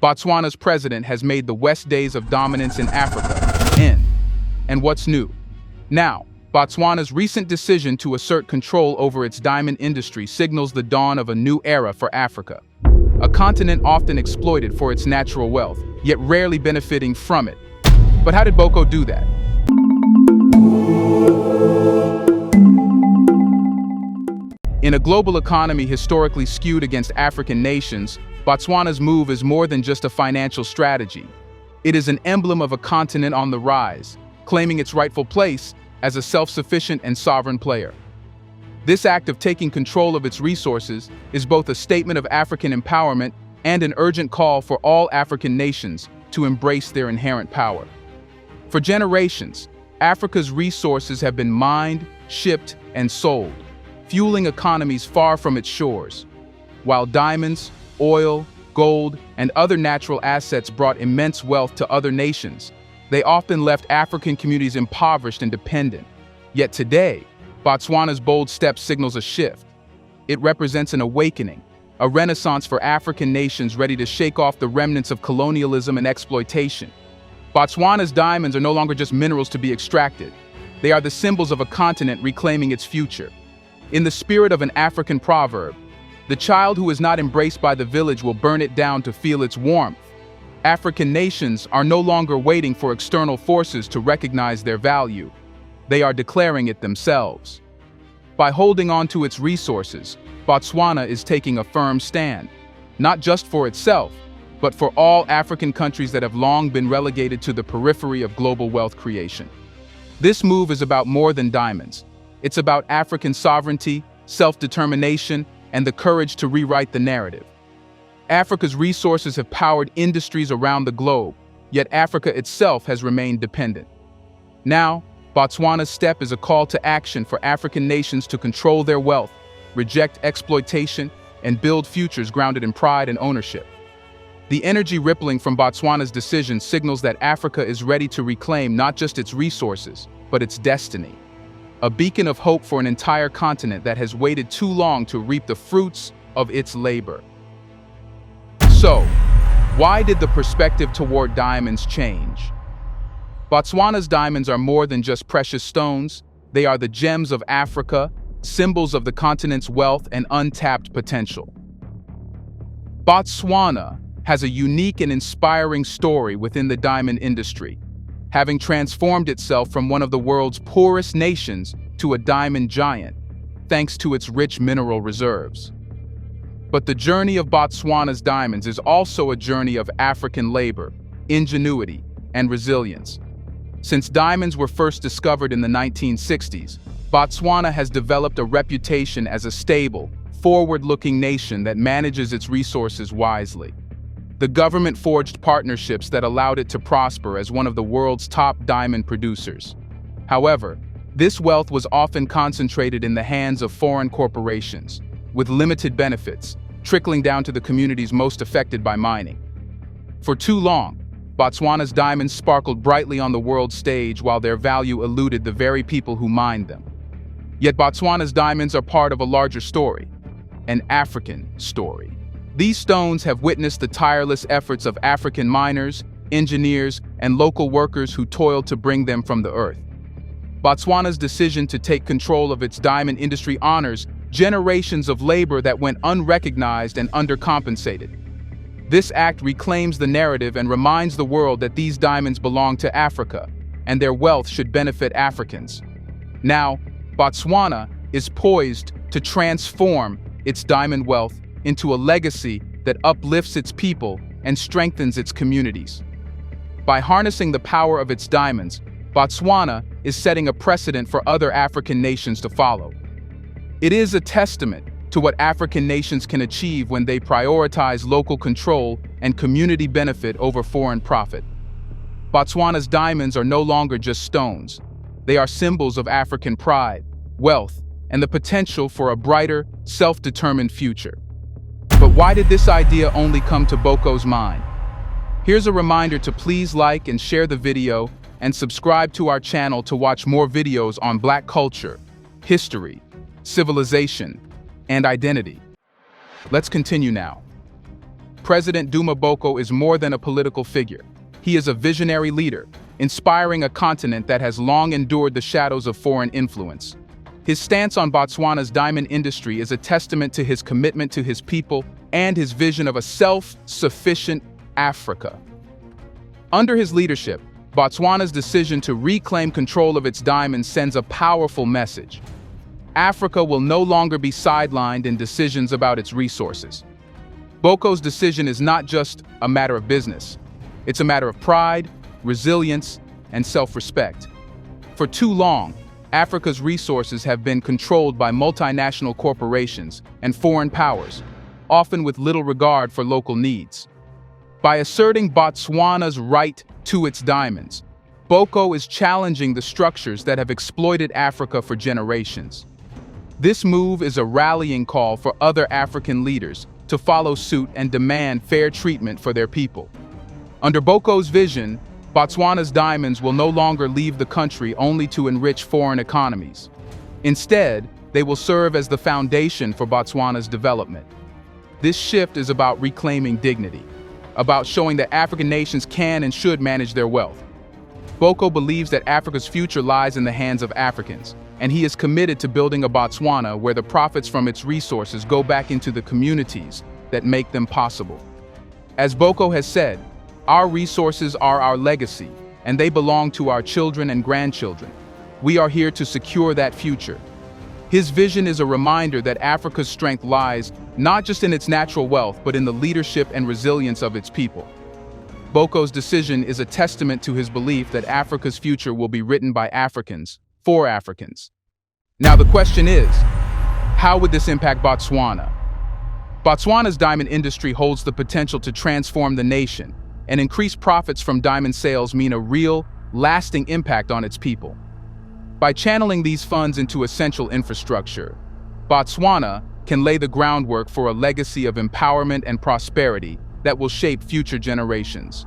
Botswana's president has made the West days of dominance in Africa end. And what's new? Now, Botswana's recent decision to assert control over its diamond industry signals the dawn of a new era for Africa. A continent often exploited for its natural wealth, yet rarely benefiting from it. But how did Boko do that? In a global economy historically skewed against African nations, Botswana's move is more than just a financial strategy. It is an emblem of a continent on the rise, claiming its rightful place as a self-sufficient and sovereign player. This act of taking control of its resources is both a statement of African empowerment and an urgent call for all African nations to embrace their inherent power. For generations, Africa's resources have been mined, shipped, and sold, fueling economies far from its shores. While diamonds, oil, gold, and other natural assets brought immense wealth to other nations, they often left African communities impoverished and dependent. Yet today, Botswana's bold step signals a shift. It represents an awakening, a renaissance for African nations ready to shake off the remnants of colonialism and exploitation. Botswana's diamonds are no longer just minerals to be extracted. They are the symbols of a continent reclaiming its future. In the spirit of an African proverb, the child who is not embraced by the village will burn it down to feel its warmth. African nations are no longer waiting for external forces to recognize their value. They are declaring it themselves. By holding on to its resources, Botswana is taking a firm stand, not just for itself, but for all African countries that have long been relegated to the periphery of global wealth creation. This move is about more than diamonds. It's about African sovereignty, self-determination, and the courage to rewrite the narrative. Africa's resources have powered industries around the globe, yet Africa itself has remained dependent. Now, Botswana's step is a call to action for African nations to control their wealth, reject exploitation, and build futures grounded in pride and ownership. The energy rippling from Botswana's decision signals that Africa is ready to reclaim not just its resources, but its destiny. A beacon of hope for an entire continent that has waited too long to reap the fruits of its labor. So, why did the perspective toward diamonds change? Botswana's diamonds are more than just precious stones. They are the gems of Africa, symbols of the continent's wealth and untapped potential. Botswana has a unique and inspiring story within the diamond industry, having transformed itself from one of the world's poorest nations to a diamond giant, thanks to its rich mineral reserves. But the journey of Botswana's diamonds is also a journey of African labor, ingenuity, and resilience. Since diamonds were first discovered in the 1960s, Botswana has developed a reputation as a stable, forward-looking nation that manages its resources wisely. The government forged partnerships that allowed it to prosper as one of the world's top diamond producers. However, this wealth was often concentrated in the hands of foreign corporations, with limited benefits, trickling down to the communities most affected by mining. For too long, Botswana's diamonds sparkled brightly on the world stage while their value eluded the very people who mined them. Yet Botswana's diamonds are part of a larger story, an African story. These stones have witnessed the tireless efforts of African miners, engineers, and local workers who toiled to bring them from the earth. Botswana's decision to take control of its diamond industry honors generations of labor that went unrecognized and undercompensated. This act reclaims the narrative and reminds the world that these diamonds belong to Africa, and their wealth should benefit Africans. Now, Botswana is poised to transform its diamond wealth into a legacy that uplifts its people and strengthens its communities. By harnessing the power of its diamonds, Botswana is setting a precedent for other African nations to follow. It is a testament to what African nations can achieve when they prioritize local control and community benefit over foreign profit. Botswana's diamonds are no longer just stones. They are symbols of African pride, wealth, and the potential for a brighter, self-determined future. But why did this idea only come to Boko's mind? Here's a reminder to please like and share the video and subscribe to our channel to watch more videos on Black culture, history, civilization, and identity. Let's continue now. President Duma Boko is more than a political figure. He is a visionary leader, inspiring a continent that has long endured the shadows of foreign influence. His stance on Botswana's diamond industry is a testament to his commitment to his people and his vision of a self-sufficient Africa. Under his leadership, Botswana's decision to reclaim control of its diamonds sends a powerful message. Africa will no longer be sidelined in decisions about its resources. Boko's decision is not just a matter of business. It's a matter of pride, resilience, and self-respect. For too long, Africa's resources have been controlled by multinational corporations and foreign powers, often with little regard for local needs. By asserting Botswana's right to its diamonds, Boko is challenging the structures that have exploited Africa for generations. This move is a rallying call for other African leaders to follow suit and demand fair treatment for their people. Under Boko's vision, Botswana's diamonds will no longer leave the country only to enrich foreign economies. Instead, they will serve as the foundation for Botswana's development. This shift is about reclaiming dignity, about showing that African nations can and should manage their wealth. Boko believes that Africa's future lies in the hands of Africans, and he is committed to building a Botswana where the profits from its resources go back into the communities that make them possible. As Boko has said, our resources are our legacy, and they belong to our children and grandchildren. We are here to secure that future. His vision is a reminder that Africa's strength lies not just in its natural wealth, but in the leadership and resilience of its people. Boko's decision is a testament to his belief that Africa's future will be written by Africans, for Africans. Now the question is, how would this impact Botswana? Botswana's diamond industry holds the potential to transform the nation, and increased profits from diamond sales mean a real, lasting impact on its people. By channeling these funds into essential infrastructure, Botswana can lay the groundwork for a legacy of empowerment and prosperity that will shape future generations.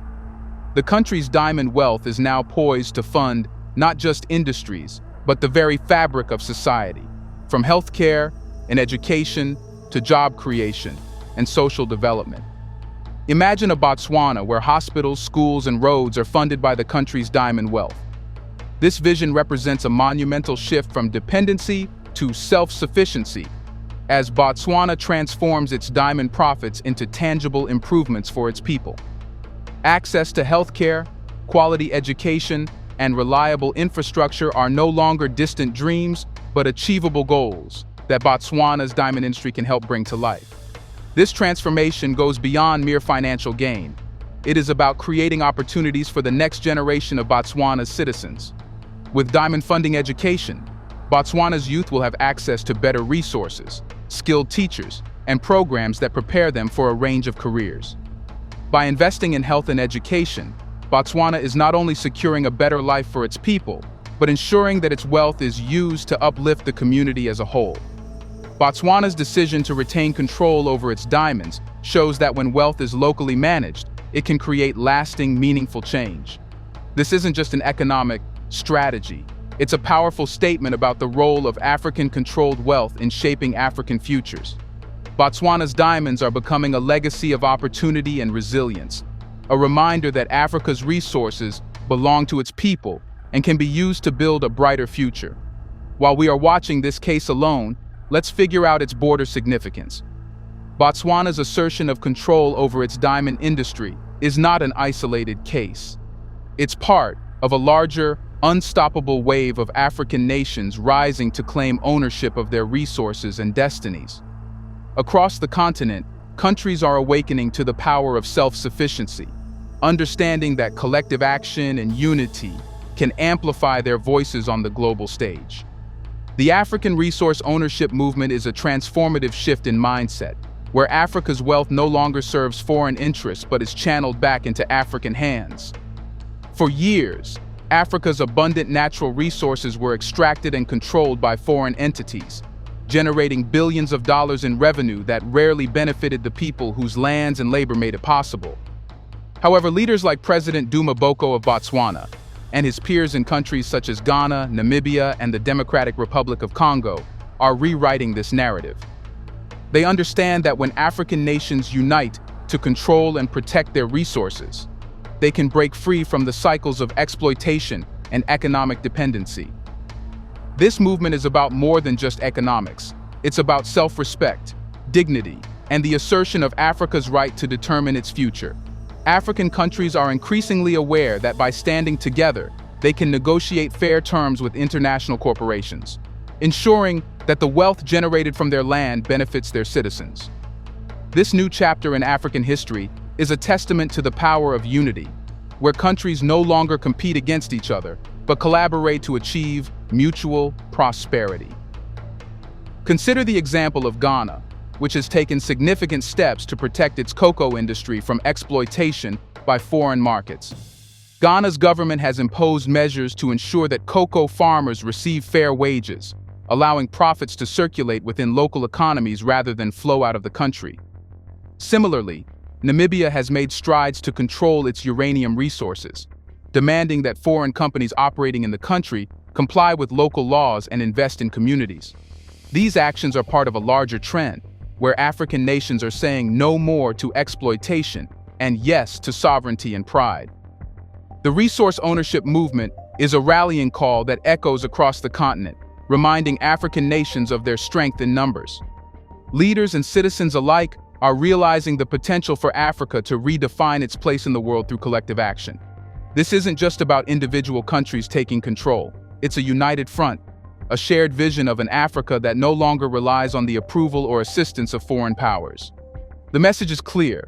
The country's diamond wealth is now poised to fund not just industries, but the very fabric of society, from healthcare and education to job creation and social development. Imagine a Botswana where hospitals, schools, and roads are funded by the country's diamond wealth. This vision represents a monumental shift from dependency to self-sufficiency, as Botswana transforms its diamond profits into tangible improvements for its people. Access to healthcare, quality education, and reliable infrastructure are no longer distant dreams, but achievable goals that Botswana's diamond industry can help bring to life. This transformation goes beyond mere financial gain. It is about creating opportunities for the next generation of Botswana's citizens. With diamond-funding education, Botswana's youth will have access to better resources, skilled teachers, and programs that prepare them for a range of careers. By investing in health and education, Botswana is not only securing a better life for its people, but ensuring that its wealth is used to uplift the community as a whole. Botswana's decision to retain control over its diamonds shows that when wealth is locally managed, it can create lasting, meaningful change. This isn't just an economic strategy. It's a powerful statement about the role of African-controlled wealth in shaping African futures. Botswana's diamonds are becoming a legacy of opportunity and resilience, a reminder that Africa's resources belong to its people and can be used to build a brighter future. While we are watching this case alone, let's figure out its broader significance. Botswana's assertion of control over its diamond industry is not an isolated case. It's part of a larger, unstoppable wave of African nations rising to claim ownership of their resources and destinies. Across the continent, countries are awakening to the power of self-sufficiency, understanding that collective action and unity can amplify their voices on the global stage. The African resource ownership movement is a transformative shift in mindset, where Africa's wealth no longer serves foreign interests but is channeled back into African hands. For years, Africa's abundant natural resources were extracted and controlled by foreign entities, generating billions of dollars in revenue that rarely benefited the people whose lands and labor made it possible. However, leaders like President Duma Boko of Botswana and his peers in countries such as Ghana, Namibia, and the Democratic Republic of Congo are rewriting this narrative. They understand that when African nations unite, to control and protect their resources, they can break free from the cycles of exploitation and economic dependency. This movement is about more than just economics. It's about self-respect, dignity, and the assertion of Africa's right to determine its future. African countries are increasingly aware that by standing together, they can negotiate fair terms with international corporations, ensuring that the wealth generated from their land benefits their citizens. This new chapter in African history is a testament to the power of unity, where countries no longer compete against each other, but collaborate to achieve mutual prosperity. Consider the example of Ghana, which has taken significant steps to protect its cocoa industry from exploitation by foreign markets. Ghana's government has imposed measures to ensure that cocoa farmers receive fair wages, allowing profits to circulate within local economies rather than flow out of the country. Similarly, Namibia has made strides to control its uranium resources, demanding that foreign companies operating in the country comply with local laws and invest in communities. These actions are part of a larger trend, where African nations are saying no more to exploitation and yes to sovereignty and pride. The resource ownership movement is a rallying call that echoes across the continent, reminding African nations of their strength in numbers. Leaders and citizens alike are realizing the potential for Africa to redefine its place in the world through collective action. This isn't just about individual countries taking control. It's a united front, a shared vision of an Africa that no longer relies on the approval or assistance of foreign powers. The message is clear.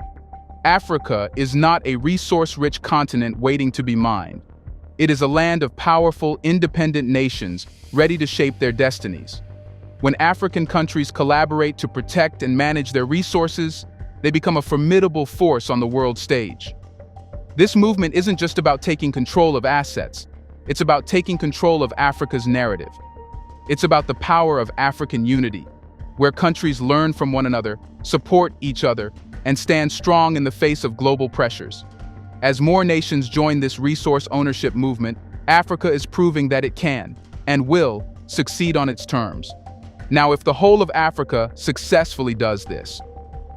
Africa is not a resource-rich continent waiting to be mined. It is a land of powerful, independent nations ready to shape their destinies. When African countries collaborate to protect and manage their resources, they become a formidable force on the world stage. This movement isn't just about taking control of assets. It's about taking control of Africa's narrative. It's about the power of African unity, where countries learn from one another, support each other, and stand strong in the face of global pressures. As more nations join this resource ownership movement, Africa is proving that it can, and will, succeed on its terms. Now, if the whole of Africa successfully does this,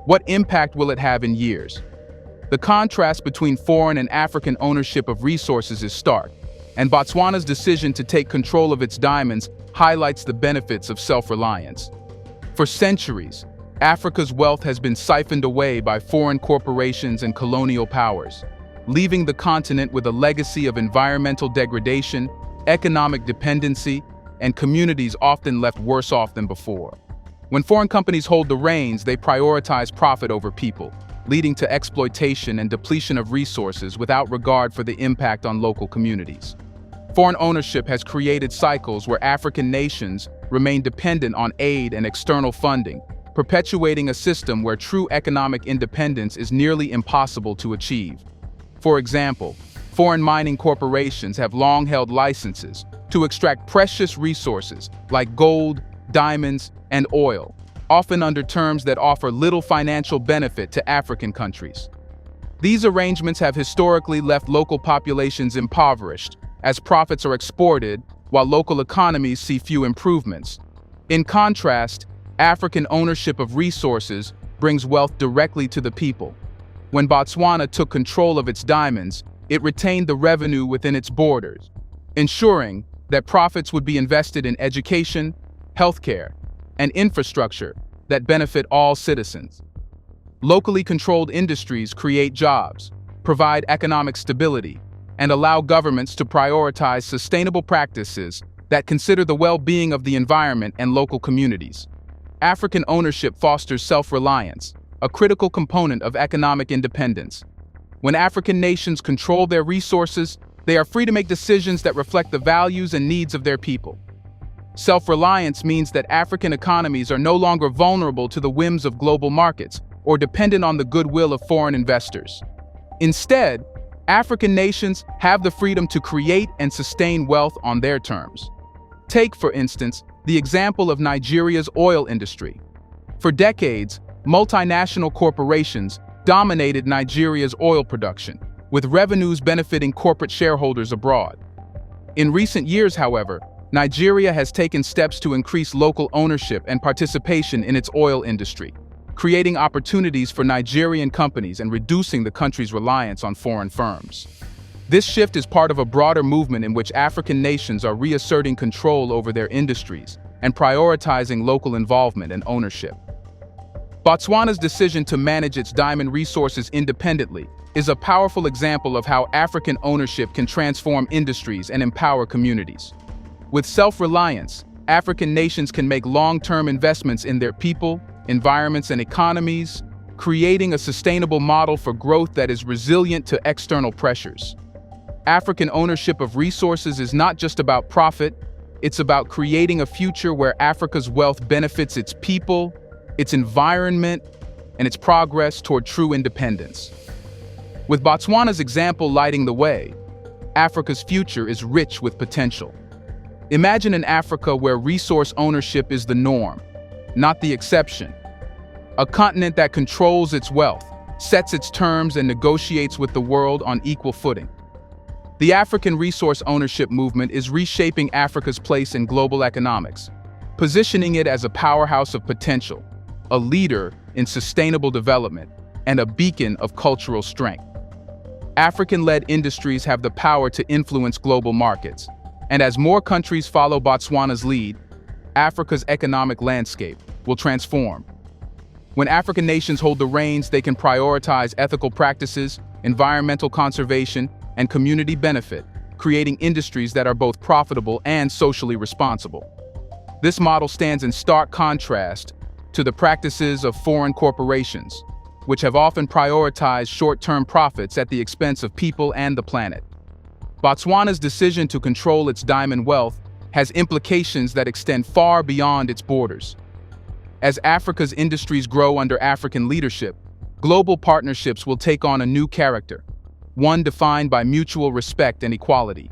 what impact will it have in years? The contrast between foreign and African ownership of resources is stark, and Botswana's decision to take control of its diamonds highlights the benefits of self-reliance. For centuries, Africa's wealth has been siphoned away by foreign corporations and colonial powers, leaving the continent with a legacy of environmental degradation, economic dependency, and communities often left worse off than before. When foreign companies hold the reins, they prioritize profit over people, leading to exploitation and depletion of resources without regard for the impact on local communities. Foreign ownership has created cycles where African nations remain dependent on aid and external funding, perpetuating a system where true economic independence is nearly impossible to achieve. For example, foreign mining corporations have long held licenses to extract precious resources like gold, diamonds, and oil, often under terms that offer little financial benefit to African countries. These arrangements have historically left local populations impoverished, as profits are exported while local economies see few improvements. In contrast, African ownership of resources brings wealth directly to the people. When Botswana took control of its diamonds, it retained the revenue within its borders, ensuring that profits would be invested in education, healthcare, and infrastructure that benefit all citizens. Locally controlled industries create jobs, provide economic stability, and allow governments to prioritize sustainable practices that consider the well-being of the environment and local communities. African ownership fosters self-reliance, a critical component of economic independence. When African nations control their resources, they are free to make decisions that reflect the values and needs of their people. Self-reliance means that African economies are no longer vulnerable to the whims of global markets or dependent on the goodwill of foreign investors. Instead, African nations have the freedom to create and sustain wealth on their terms. Take, for instance, the example of Nigeria's oil industry. For decades, multinational corporations dominated Nigeria's oil production, with revenues benefiting corporate shareholders abroad. In recent years, however, Nigeria has taken steps to increase local ownership and participation in its oil industry, creating opportunities for Nigerian companies and reducing the country's reliance on foreign firms. This shift is part of a broader movement in which African nations are reasserting control over their industries and prioritizing local involvement and ownership. Botswana's decision to manage its diamond resources independently is a powerful example of how African ownership can transform industries and empower communities. With self-reliance, African nations can make long-term investments in their people, environments, and economies, creating a sustainable model for growth that is resilient to external pressures. African ownership of resources is not just about profit, it's about creating a future where Africa's wealth benefits its people, its environment, and its progress toward true independence. With Botswana's example lighting the way, Africa's future is rich with potential. Imagine an Africa where resource ownership is the norm, not the exception. A continent that controls its wealth, sets its terms, and negotiates with the world on equal footing. The African resource ownership movement is reshaping Africa's place in global economics, positioning it as a powerhouse of potential, a leader in sustainable development, and a beacon of cultural strength. African-led industries have the power to influence global markets, and as more countries follow Botswana's lead, Africa's economic landscape will transform. When African nations hold the reins, they can prioritize ethical practices, environmental conservation, and community benefit, creating industries that are both profitable and socially responsible. This model stands in stark contrast to the practices of foreign corporations, which have often prioritized short-term profits at the expense of people and the planet. Botswana's decision to control its diamond wealth has implications that extend far beyond its borders. As Africa's industries grow under African leadership, global partnerships will take on a new character, one defined by mutual respect and equality.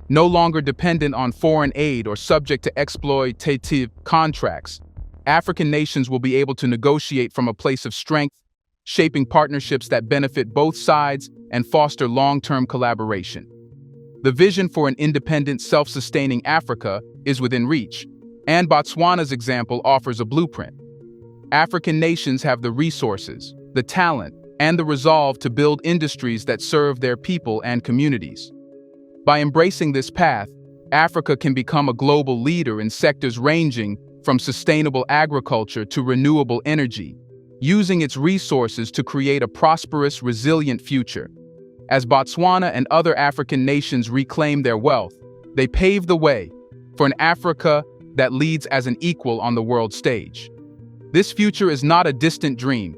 No longer dependent on foreign aid or subject to exploitative contracts, African nations will be able to negotiate from a place of strength, shaping partnerships that benefit both sides and foster long-term collaboration. The vision for an independent, self-sustaining Africa is within reach, and Botswana's example offers a blueprint. African nations have the resources, the talent, and the resolve to build industries that serve their people and communities. By embracing this path, Africa can become a global leader in sectors ranging from sustainable agriculture to renewable energy, using its resources to create a prosperous, resilient future. As Botswana and other African nations reclaim their wealth, they pave the way for an Africa that leads as an equal on the world stage. This future is not a distant dream,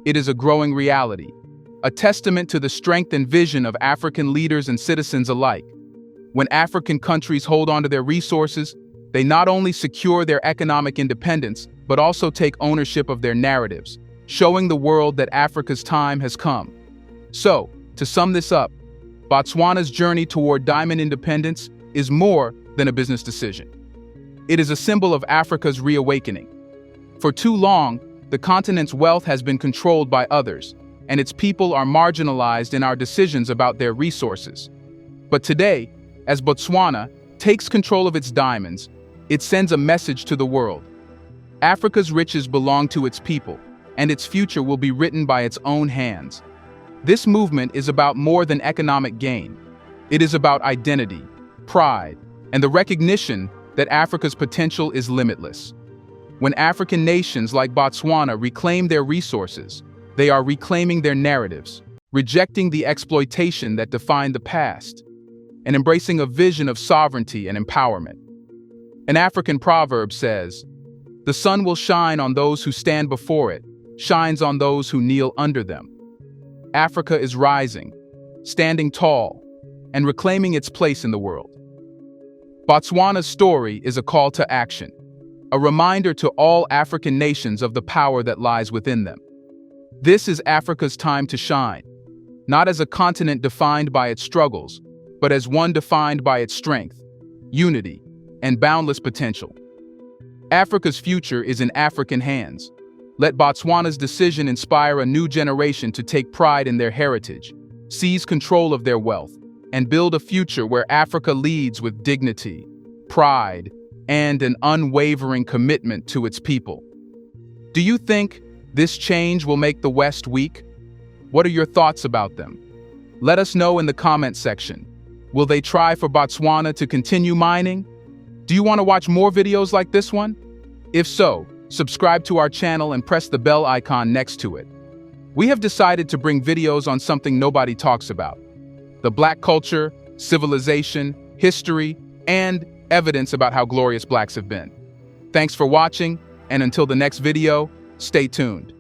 it is a growing reality, a testament to the strength and vision of African leaders and citizens alike. When African countries hold on to their resources, they not only secure their economic independence, but also take ownership of their narratives, showing the world that Africa's time has come. So, to sum this up, Botswana's journey toward diamond independence is more than a business decision. It is a symbol of Africa's reawakening. For too long, the continent's wealth has been controlled by others, and its people are marginalized in our decisions about their resources. But today, as Botswana takes control of its diamonds, it sends a message to the world. Africa's riches belong to its people, and its future will be written by its own hands. This movement is about more than economic gain. It is about identity, pride, and the recognition that Africa's potential is limitless. When African nations like Botswana reclaim their resources, they are reclaiming their narratives, rejecting the exploitation that defined the past, and embracing a vision of sovereignty and empowerment. An African proverb says, "The sun will shine on those who stand before it, shines on those who kneel under them." Africa is rising, standing tall, and reclaiming its place in the world. Botswana's story is a call to action, a reminder to all African nations of the power that lies within them. This is Africa's time to shine, not as a continent defined by its struggles, but as one defined by its strength, unity, and boundless potential. Africa's future is in African hands. Let Botswana's decision inspire a new generation to take pride in their heritage, seize control of their wealth, and build a future where Africa leads with dignity, pride, and an unwavering commitment to its people. Do you think This change will make the West weak. What are your thoughts about them? Let us know in the comment section. Will they try for Botswana to continue mining? Do you want to watch more videos like this one? If so, subscribe to our channel and press the bell icon next to it. We have decided to bring videos on something nobody talks about: the Black culture, civilization, history, and evidence about how glorious Blacks have been. Thanks for watching, and until the next video, stay tuned.